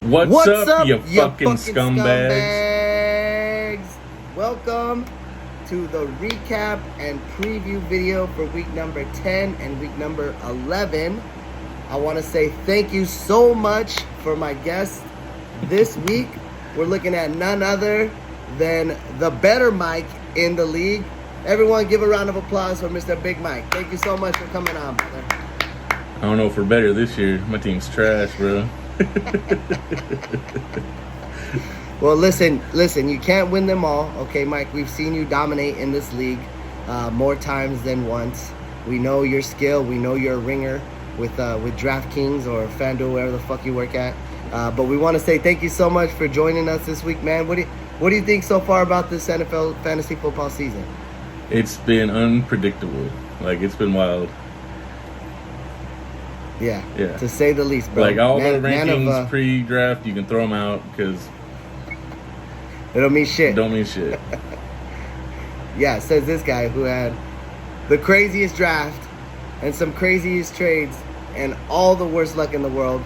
What's up, you fucking scumbags? Welcome to the recap and preview video for week number 10 and week number 11. I want to say thank you so much for my guest this week. We're looking at none other than the better Mike in the league. Everyone give a round of applause for Mr. Big Mike. Thank you so much for coming on, brother. I don't know if we're better this year. My team's trash, bro. Well, listen, you can't win them all. Okay, Mike, we've seen you dominate in this league more times than once. We know your skill. We know you're a ringer with DraftKings or FanDuel, wherever the fuck you work at. But we want to say thank you so much for joining us this week, man. What do you think so far about this NFL fantasy football season? It's been unpredictable. Like, it's been wild. Yeah, to say the least, bro. Like, all the rankings pre-draft, you can throw them out because it don't mean shit. Yeah, says this guy who had the craziest draft and some craziest trades and all the worst luck in the world.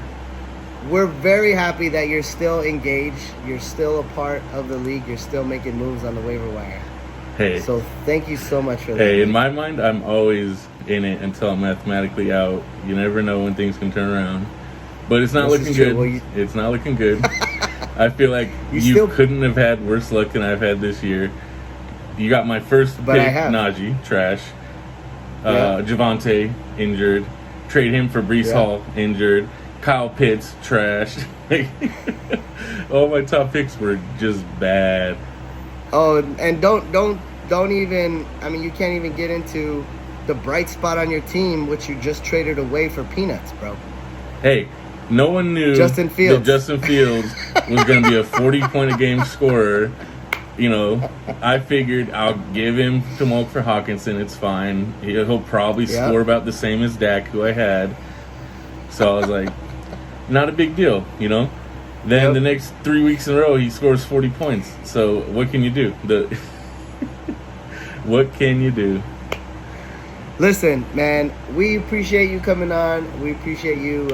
We're very happy that you're still engaged. You're still a part of the league. You're still making moves on the waiver wire. Hey. So thank you so much for that. Hey, in my mind, I'm always in it until I'm mathematically out. You never know when things can turn around. But it's not looking good. Well, it's not looking good. I feel like you couldn't have had worse luck than I've had this year. You got my first pick, Najee, trash. Javonte, injured. Trade him for Breece Hall, injured. Kyle Pitts, trash. All my top picks were just bad. Oh, and don't even, I mean, you can't even get into the bright spot on your team, which you just traded away for peanuts, bro. Hey, no one knew Justin Fields was going to be a 40-point-a-game scorer. You know, I figured I'll give him to Mulk for Hawkinson. It's fine. He'll probably score about the same as Dak, who I had. So I was like, not a big deal, you know? Then the next 3 weeks in a row, he scores 40 points. So what can you do? What can you do? Listen, man, we appreciate you coming on. We appreciate you,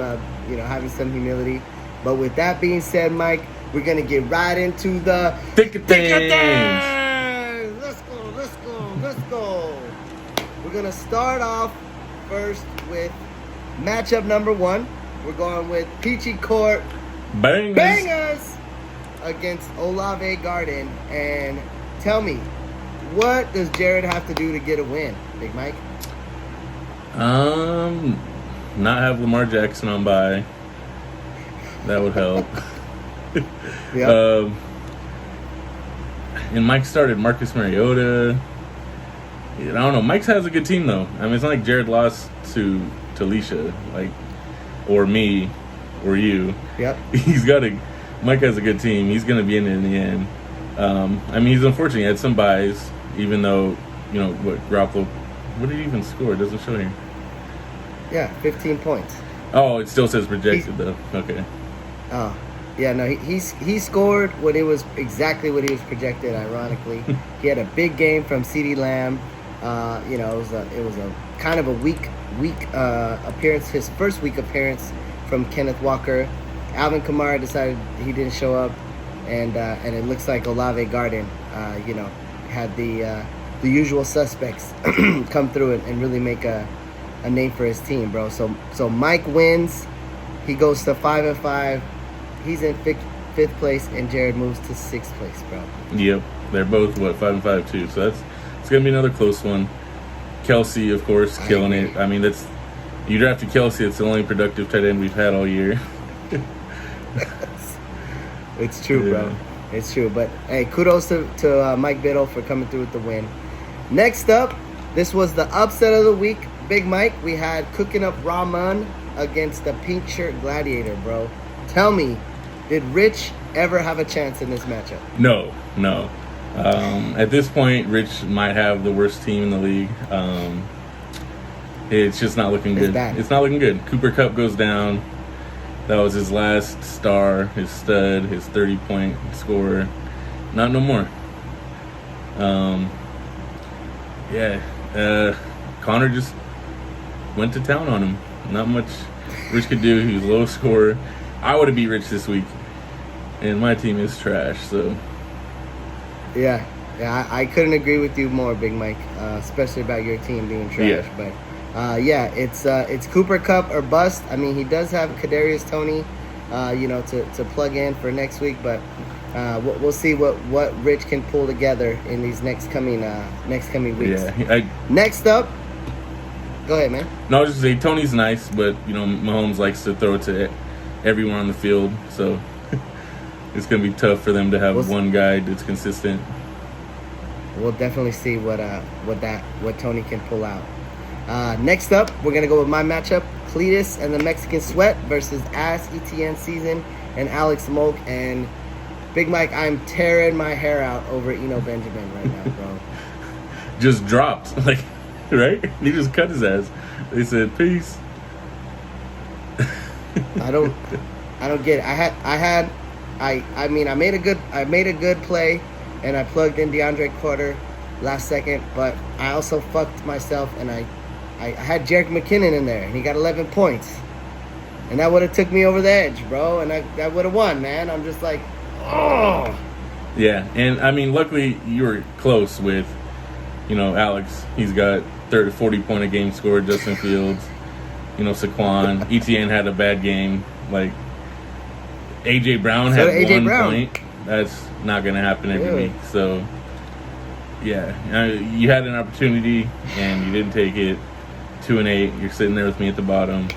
having some humility. But with that being said, Mike, we're going to get right into the thick of things. Let's go. We're going to start off first with matchup number 1. We're going with Peachy Court Bangers against Olave Garden. And tell me, what does Jared have to do to get a win, Big Mike? Not have Lamar Jackson on bye. That would help. And Mike started Marcus Mariota. I don't know. Mike has a good team, though. I mean, it's not like Jared lost to Alicia, or me, or you. Yep. Mike has a good team. He's going to be in it in the end. I mean, he's unfortunate. He had some buys, even though, Garoppolo, what did he even score? It doesn't show here. Yeah, 15 points. Oh, it still says projected, though. Okay. Oh, yeah, no, he scored exactly what he was projected, ironically. He had a big game from CeeDee Lamb. It was a kind of a weak appearance, his first week appearance from Kenneth Walker. Alvin Kamara decided he didn't show up, and it looks like Olave Garden, had the usual suspects come through and really make a name for his team, bro. So Mike wins. He goes to 5-5. He's in fifth place, and Jared moves to 6th place, bro. Yep, they're both 5-5 too. So it's gonna be another close one. Kelsey, of course, killing it. I mean, you drafted Kelsey. It's the only productive tight end we've had all year. It's true, bro. It's true. But hey, kudos to Mike Biddle for coming through with the win. Next up, this was the upset of the week. Big Mike, we had Cooking Up Ramen against the Pink Shirt Gladiator, bro. Tell me, did Rich ever have a chance in this matchup? No. At this point, Rich might have the worst team in the league. It's just not looking good. Bad. It's not looking good. Cooper Kupp goes down. That was his last star, his stud, his 30-point scorer. Not no more. Connor just went to town on him. Not much Rich could do. He was low scorer. I would have beat Rich this week. and my team is trash. So Yeah, I couldn't agree with you more, Big Mike, especially about your team being trash. Yeah. But it's Cooper Kupp or bust. I mean, he does have Kadarius Toney, to plug in for next week, but we'll see what Rich can pull together in these next coming weeks. Yeah. Next up, go ahead, man. No, I was just say Tony's nice, but Mahomes likes to throw it to everyone on the field, so it's gonna be tough for them to have one guy that's consistent. We'll definitely see what Tony can pull out. Next up, we're gonna go with my matchup: Cletus and the Mexican Sweat versus Ass ETN Season and Alex Moak. And Big Mike, I'm tearing my hair out over Eno Benjamin right now, bro. Just dropped, right? He just cut his ass. They said peace. I don't get it. I made a good play, and I plugged in DeAndre Carter last second, but I also fucked myself, and I had Jerick McKinnon in there, and he got 11 points, and that would have took me over the edge, bro, and I would have won, man. I'm just like, oh. Yeah, and I mean, luckily you were close with, Alex. He's got 40 point a game score. Justin Fields, Saquon. ETN had a bad game. Like AJ Brown had one point. That's not going to happen every week. So yeah, you had an opportunity and you didn't take it. 2-8. You're sitting there with me at the bottom.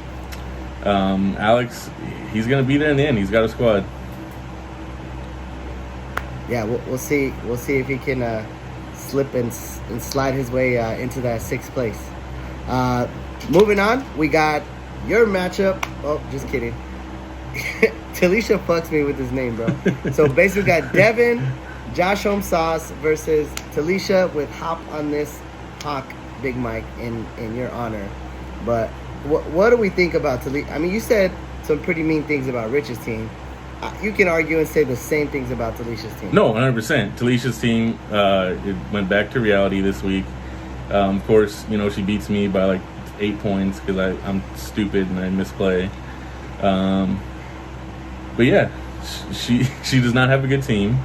Alex, he's going to be there in the end. He's got a squad. Yeah, we'll see. We'll see if he can slip and slide his way into that 6th place. Moving on, we got your matchup. Oh, just kidding. Talisha fucks me with his name, bro. So basically, we got Devin, Josh Holmes Sauce versus Talisha with Hop on this Hawk, Big Mike, in your honor. But what do we think about Talisha? I mean, you said some pretty mean things about Rich's team. You can argue and say the same things about Talisha's team. No, 100%. Talisha's team it went back to reality this week. Of course, she beats me by 8 points because I'm stupid and I misplay. But yeah, she does not have a good team.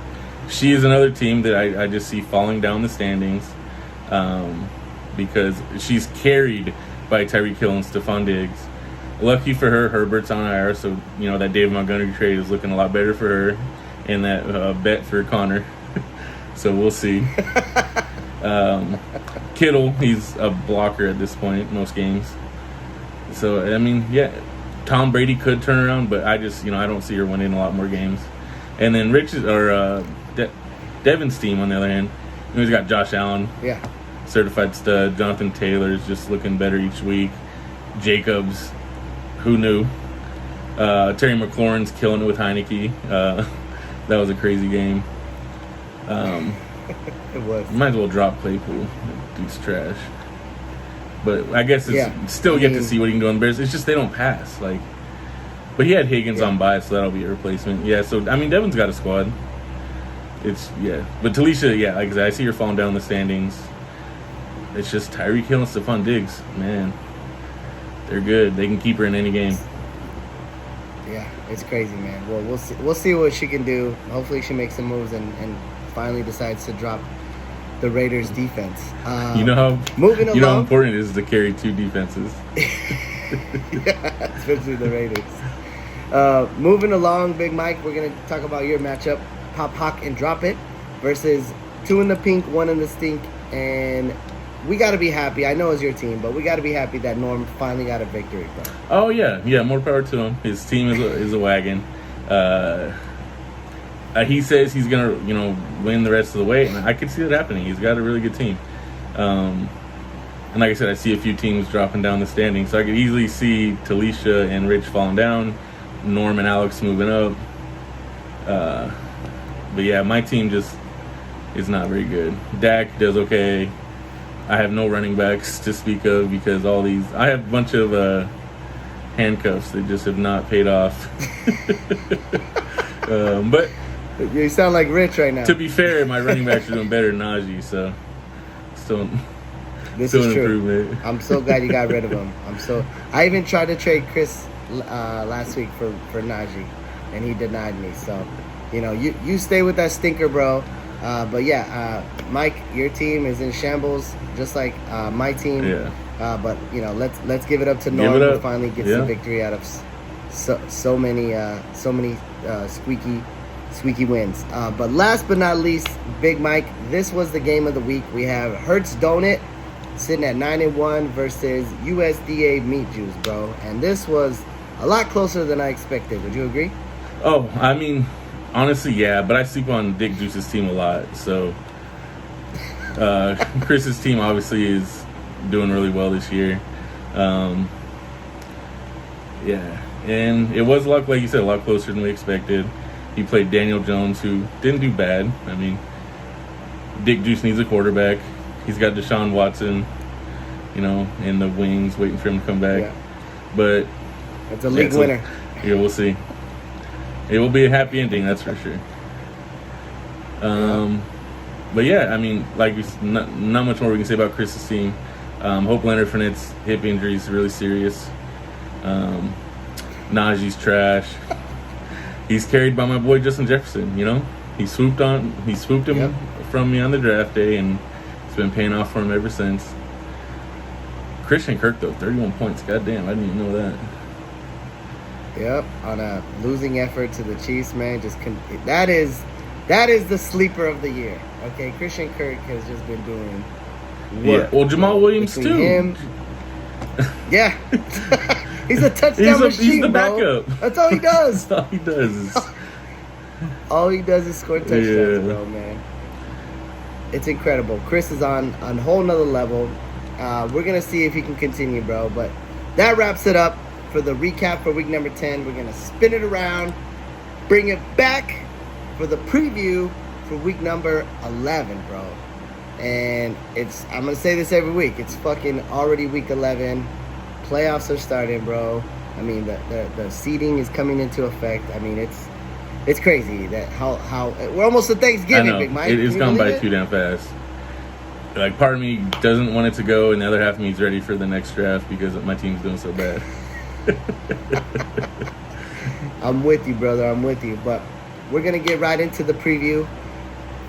She is another team that I just see falling down the standings because she's carried by Tyreek Hill and Stephon Diggs. Lucky for her, Herbert's on IR, so that David Montgomery trade is looking a lot better for her, and that bet for Connor. So we'll see. Kittle, he's a blocker at this point most games. So I mean, yeah, Tom Brady could turn around, but I just I don't see her winning a lot more games. And then Devin's team on the other hand, he's got Josh Allen, certified stud. Jonathan Taylor's just looking better each week. Jacobs. Who knew? Terry McLaurin's killing it with Heineke. That was a crazy game. It was. Might as well drop Claypool. Dude's trash. But I guess it's still yet to see what he can do on the Bears. It's just they don't pass. But he had Higgins on bye, so that'll be a replacement. Yeah, so I mean Devin's got a squad. But Talisha, like I said, I see her falling down the standings. It's just Tyreek Hill and Stephon Diggs, man. They're good. They can keep her in any game. Yeah, it's crazy, man. Well, we'll see what she can do. Hopefully she makes some moves and finally decides to drop the Raiders defense. Moving along. How important it is to carry 2 defenses. Yeah, especially the Raiders. Moving along, Big Mike, we're going to talk about your matchup, Pop Hawk and Drop It versus 2 in the pink, 1 in the stink, and we got to be happy. I know it's your team, but we got to be happy that Norm finally got a victory, bro. Oh, yeah. More power to him. His team is a wagon. He says he's going to, win the rest of the way, and I could see that happening. He's got a really good team. And like I said, I see a few teams dropping down the standings, so I could easily see Talisha and Rich falling down, Norm and Alex moving up. But yeah, my team just is not very good. Dak does okay. I have no running backs to speak of because I have a bunch of handcuffs that just have not paid off. But you sound like Rich right now. To be fair, my running backs are doing better than Najee, so still this still is an true. improvement. I'm so glad you got rid of him. I even tried to trade Chris last week for Najee, and he denied me. So you stay with that stinker, bro. But yeah, Mike, your team is in shambles, just like my team. Yeah. But let's give it up to Norm, who finally gets the victory out of so many squeaky wins. But last but not least, Big Mike, this was the game of the week. We have Hertz Donut sitting at 9-1 versus USDA Meat Juice, bro. And this was a lot closer than I expected. Would you agree? Oh, I mean, honestly, yeah. But I sleep on Dick Juice's team a lot. So Chris's team obviously is doing really well this year. Yeah. And it was, like you said, a lot closer than we expected. He played Daniel Jones, who didn't do bad. I mean, Dick Juice needs a quarterback. He's got Deshaun Watson, in the wings, waiting for him to come back. Yeah. But it's a league winner. Yeah, we'll see. It will be a happy ending, that's for sure. But yeah, I mean, not much more we can say about Chris's team. Hope Leonard Fournette's hip injury is really serious. Najee's trash. He's carried by my boy Justin Jefferson. He swooped him from me on the draft day, and it's been paying off for him ever since. Christian Kirk, though, 31 points. Goddamn, I didn't even know that. Yep, on a losing effort to the Chiefs, man. That is the sleeper of the year. Okay, Christian Kirk has just been doing work. Yeah, well, Jamal Williams too. Him, yeah, he's a touchdown machine. He's the bro. backup. That's all he does. That's all he does. All he does is score touchdowns, bro, man. It's incredible. Chris is on a whole nother level. We're gonna see if he can continue, bro. But that wraps it up for the recap for week number 10. We're gonna spin it around, bring it back for the preview for week number 11, bro. And I'm gonna say this every week. It's fucking already week 11. Playoffs are starting, bro. I mean, the seeding is coming into effect. I mean, it's crazy that how we're almost to Thanksgiving, I know. Big Mike. It's gone by too damn fast. Like, part of me doesn't want it to go, and the other half of me is ready for the next draft because my team's doing so bad. I'm with you, brother. I'm with you. But we're going to get right into the preview.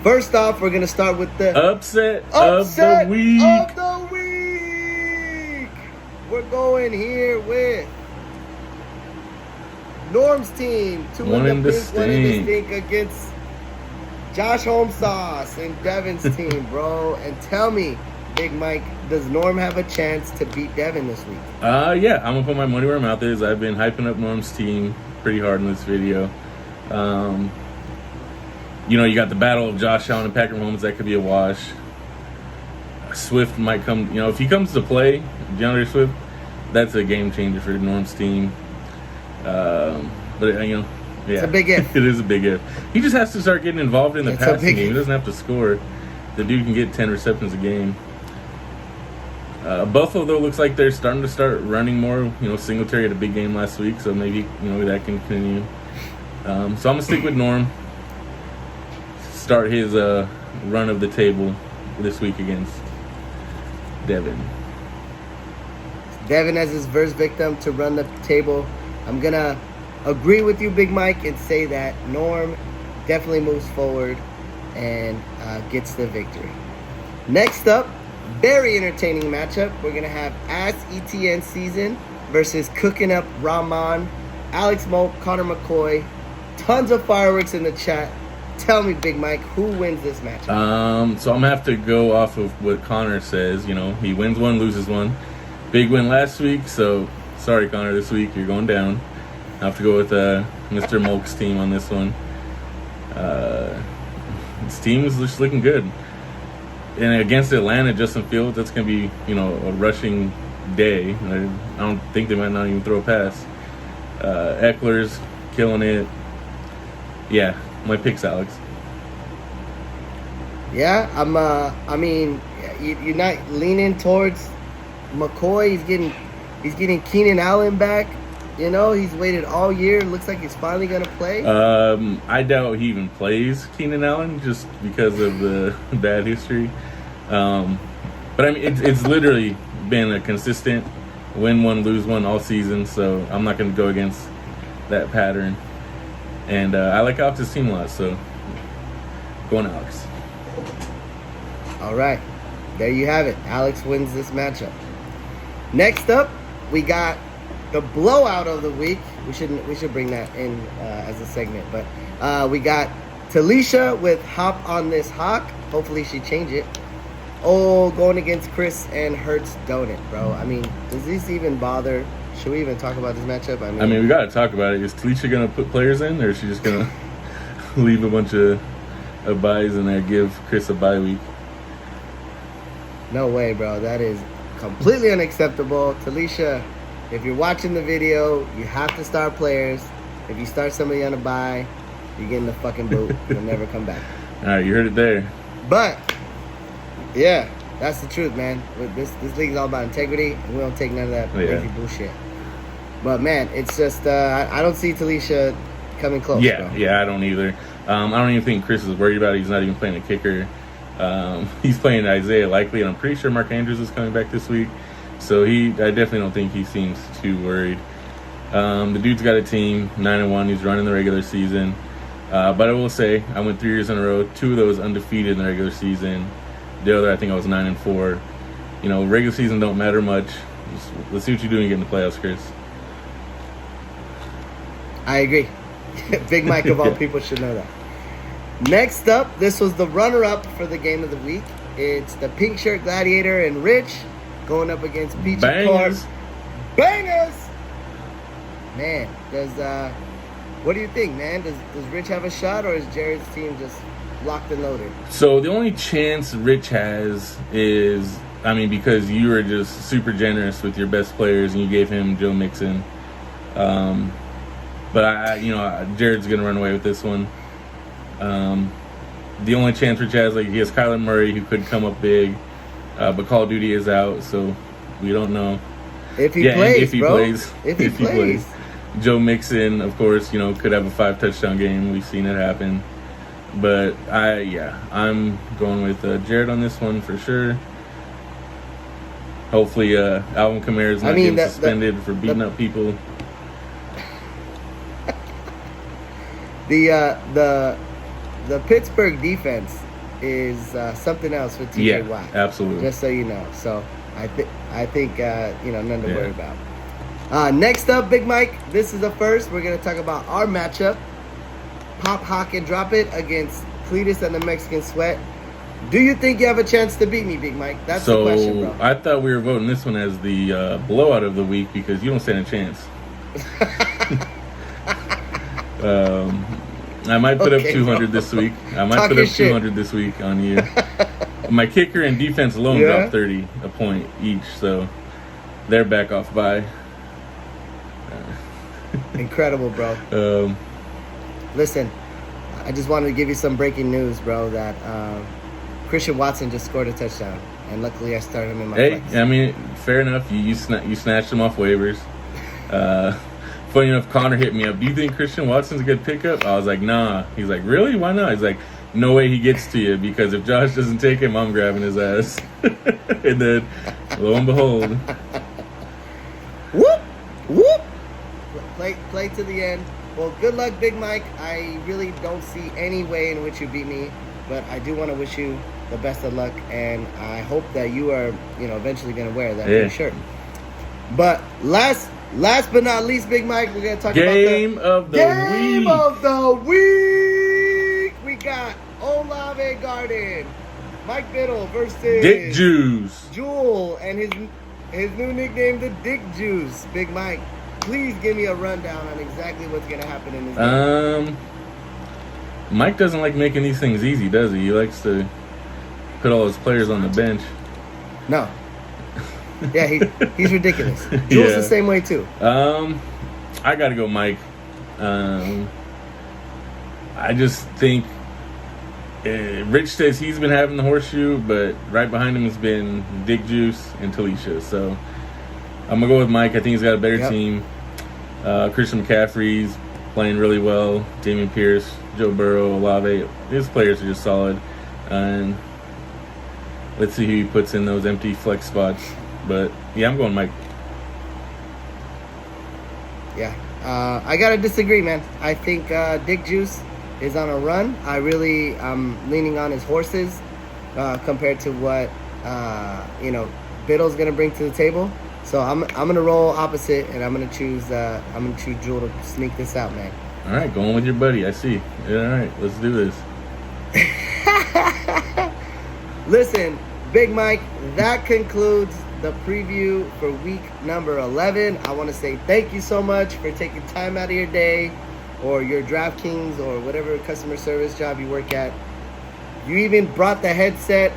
First off, we're going to start with the upset of the week. We're going here with Norm's team. One in the stink against Josh Holmsauce and Devin's team, bro. And tell me, Big Mike, does Norm have a chance to beat Devin this week? Yeah, I'm gonna put my money where my mouth is. I've been hyping up Norm's team pretty hard in this video. You got the battle of Josh Allen and Patrick Mahomes. That could be a wash. Swift might come. If he comes to play, DeAndre Swift, that's a game changer for Norm's team. But yeah, it's a big if. It is a big if. He just has to start getting involved in the passing game. He doesn't have to score. The dude can get 10 receptions a game. Buffalo, though, looks like they're starting to running more. Singletary had a big game last week, so maybe that can continue. So I'm gonna stick with Norm. Start his run of the table this week against Devin. Devin as his first victim to run the table. I'm gonna agree with you, Big Mike, and say that Norm definitely moves forward and gets the victory. Next up, very entertaining matchup. We're going to have Ass ETN Season versus Cooking Up Rahman, Alex Moak, Connor McCoy. Tons of fireworks in the chat. Tell me, Big Mike, who wins this matchup? So I'm going to have to go off of what Connor says. He wins one, loses one. Big win last week, so sorry, Connor, this week you're going down. I have to go with Mr. Moak's team on this one. His team is just looking good. And against Atlanta, Justin Fields, that's going to be, a rushing day. I don't think they might not even throw a pass. Eckler's killing it. Yeah, my pick's Alex. Yeah, you're not leaning towards McCoy. He's getting Keenan Allen back. He's waited all year. Looks like he's finally going to play. I doubt he even plays Keenan Allen just because of the bad history. But I mean, it's literally been a consistent win one, lose one all season. So I'm not going to go against that pattern. And I like Alex's team a lot, so going Alex. All right. There you have it. Alex wins this matchup. Next up, we got the blowout of the week. We should bring that in as a segment. But we got Talisha with Hop on This Hawk. Hopefully she change it. Oh, going against Chris and Hertz Donut, bro. I mean, does this even bother? Should we even talk about this matchup? I mean, we got to talk about it. Is Talisha going to put players in, or is she just going to leave a bunch of buys in there, give Chris a bye week? No way, bro. That is completely unacceptable. Talisha, if you're watching the video, you have to start players. If you start somebody on a bye, you're getting the fucking boot. You'll never come back. All right, you heard it there. But, yeah, that's the truth, man. This league is all about integrity, and we don't take none of that crazy bullshit. But, man, it's just, I don't see Talisha coming close, bro. Yeah, I don't either. I don't even think Chris is worried about it. He's not even playing a kicker. He's playing Isaiah Likely, and I'm pretty sure Mark Andrews is coming back this week. So I definitely don't think he seems too worried. The dude's got a team, 9-1. He's running the regular season. But I will say, I went 3 years in a row. 2 of those undefeated in the regular season. The other, I think I was 9-4. You know, regular season don't matter much. Let's see what you do when you get in the playoffs, Chris. I agree. Big Mike of all people should know that. Next up, this was the runner-up for the game of the week. It's the Pink Shirt Gladiator and Rich going up against Peachy Bangers. Bangers! Man, what do you think, man? Does Rich have a shot, or is Jared's team just locked and loaded? So the only chance Rich has is, I mean, because you were just super generous with your best players and you gave him Joe Mixon. But Jared's gonna run away with this one. The only chance Rich has, he has Kyler Murray, who could come up big, but Call of Duty is out, so we don't know. If he plays, if he plays. Joe Mixon, of course, could have a 5-touchdown game. We've seen it happen. But I'm going with Jared on this one for sure. Hopefully, Alvin Kamara's not getting suspended for beating up people. The Pittsburgh defense is something else with TJ Watt. Absolutely. Just so you know. So I think nothing to worry about. Next up, Big Mike. This is the first. We're gonna talk about our matchup. Pop, Hawk, and Drop It against Cletus and the Mexican Sweat. Do you think you have a chance to beat me, Big Mike? That's the question, bro. I thought we were voting this one as the blowout of the week because you don't stand a chance. I might put up 200 this week. I might put up 200 this week on you. My kicker and defense alone dropped 30 a point each, so they're back off by. Incredible, bro. Listen, I just wanted to give you some breaking news, bro, that Christian Watson just scored a touchdown, and luckily I started him in my flex. I mean, fair enough. You snatched him off waivers. Funny enough, Connor hit me up. Do you think Christian Watson's a good pickup? I was like, nah. He's like, really? Why not? He's like, no way he gets to you, because if Josh doesn't take him, I'm grabbing his ass. And then, lo and behold. Whoop! Whoop! Play to the end. Well, good luck, Big Mike. I really don't see any way in which you beat me, but I do want to wish you the best of luck, and I hope that you are, eventually going to wear that new shirt. But last but not least, Big Mike, we're going to talk about the Game of the week. We got Olave Garden, Mike Biddle versus Dick Juice. Jewel, and his new nickname, the Dick Juice. Big Mike, please give me a rundown on exactly what's going to happen in this game. Mike doesn't like making these things easy, does he? He likes to put all his players on the bench. No. Yeah, he's ridiculous. Jules the same way too. I gotta go Mike. I just think Rich says he's been having the horseshoe, but right behind him has been Dick Juice and Talisha. So I'm gonna go with Mike. I think he's got a better team. Christian McCaffrey's playing really well. Damian Pierce, Joe Burrow, Olave. His players are just solid. And let's see who he puts in those empty flex spots. But, yeah, I'm going Mike. Yeah. I gotta disagree, man. I think Dick Juice is on a run. I'm leaning on his horses compared to what Biddle's gonna bring to the table. So I'm gonna roll opposite, and I'm gonna choose Jewel to sneak this out, man. All right, going with your buddy. I see. Yeah, all right, let's do this. Listen, Big Mike, that concludes the preview for week number 11. I want to say thank you so much for taking time out of your day or your DraftKings or whatever customer service job you work at. You even brought the headset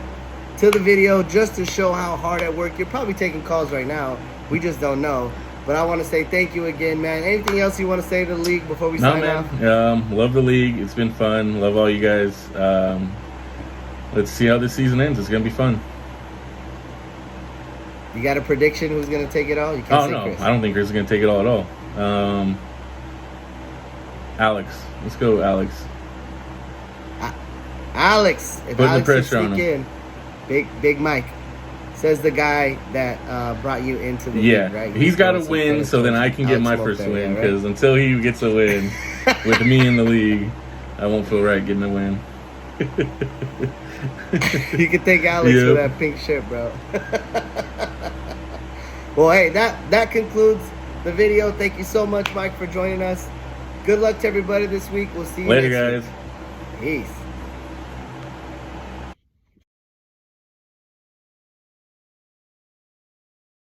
to the video just to show how hard at work. You're probably taking calls right now. We just don't know. But I want to say thank you again, man. Anything else you want to say to the league before we sign off? Love the league. It's been fun. Love all you guys. Let's see how this season ends. It's going to be fun. You got a prediction who's going to take it all? You can't say Chris. I don't think Chris is going to take it all at all. Alex. Let's go, Alex. Alex. If Put Alex the pressure on him. Big Mike. Says the guy that brought you into the league, right? He's got to win so then I can get my first win. Because until he gets a win with me in the league, I won't feel right getting a win. You can thank Alex for that pink shirt, bro. Well, hey, that concludes the video. Thank you so much, Mike, for joining us. Good luck to everybody this week. We'll see you later, guys. Peace.